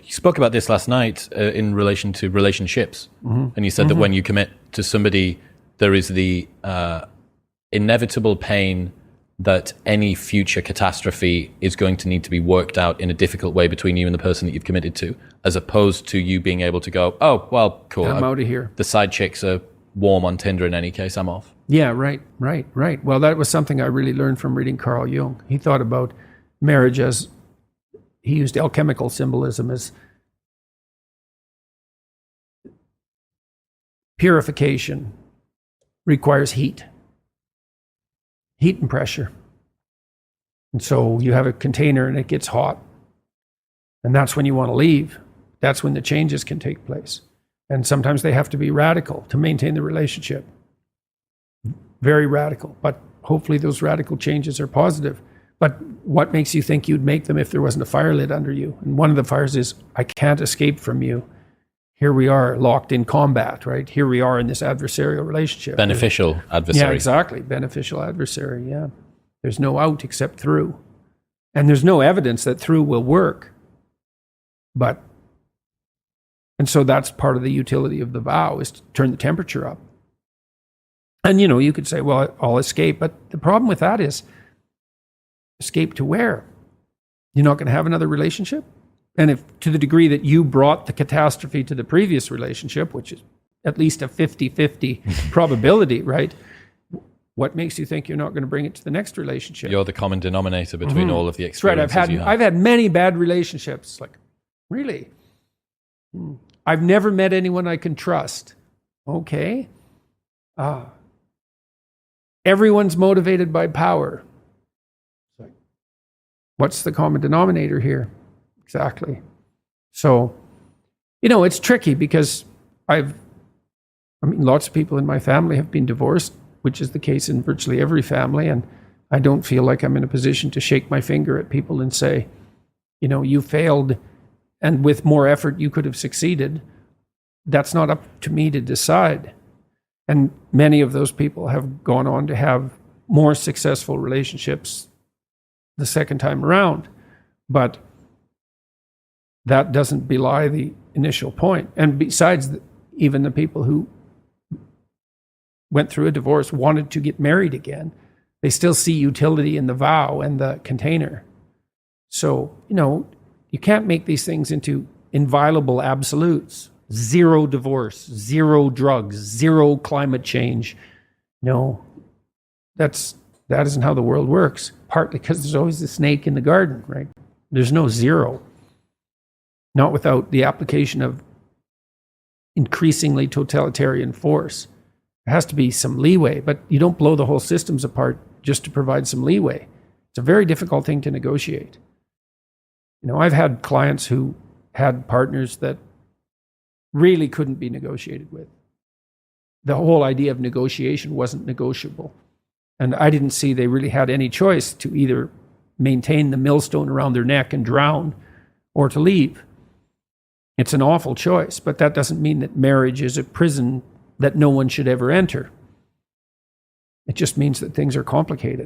You spoke about this last night in relation to relationships, and you said that when you commit to somebody, there is the inevitable pain that any future catastrophe is going to need to be worked out in a difficult way between you and the person that you've committed to, as opposed to you being able to go, oh, well, cool. I'm out of here. The side chicks are warm on Tinder in any case, I'm off. Yeah, right. Well, that was something I really learned from reading Carl Jung. He thought about marriage as, he used alchemical symbolism as purification requires heat and pressure. And so you have a container and it gets hot. And that's when you want to leave. That's when the changes can take place. And sometimes they have to be radical to maintain the relationship. Very radical. But hopefully those radical changes are positive. But what makes you think you'd make them if there wasn't a fire lit under you? And one of the fires is, I can't escape from you. Here we are locked in combat, right? Here we are in this adversarial relationship. Beneficial adversary. Yeah, exactly. Beneficial adversary, yeah. There's no out except through. And there's no evidence that through will work. And so that's part of the utility of the vow, is to turn the temperature up. And, you could say, well, I'll escape. But the problem with that is, escape to where? You're not going to have another relationship? And if to the degree that you brought the catastrophe to the previous relationship, which is at least a 50-50 probability, right? What makes you think you're not going to bring it to the next relationship? You're the common denominator between all of the That's right. experiences I've had many bad relationships. Like, really? I've never met anyone I can trust. Okay. Everyone's motivated by power. What's the common denominator here? Exactly. So, it's tricky because lots of people in my family have been divorced, which is the case in virtually every family. And I don't feel like I'm in a position to shake my finger at people and say, you failed, and with more effort you could have succeeded. That's not up to me to decide. And many of those people have gone on to have more successful relationships the second time around. But that doesn't belie the initial point. And besides, even the people who went through a divorce wanted to get married again, they still see utility in the vow and the container. So, you can't make these things into inviolable absolutes. 0 divorce, 0 drugs, 0 climate change. No, that isn't how the world works. Partly because there's always a snake in the garden, right? There's no 0. Not without the application of increasingly totalitarian force. There has to be some leeway, but you don't blow the whole systems apart just to provide some leeway. It's a very difficult thing to negotiate. I've had clients who had partners that really couldn't be negotiated with. The whole idea of negotiation wasn't negotiable. And I didn't see they really had any choice to either maintain the millstone around their neck and drown or to leave. It's an awful choice, but that doesn't mean that marriage is a prison that no one should ever enter. It just means that things are complicated.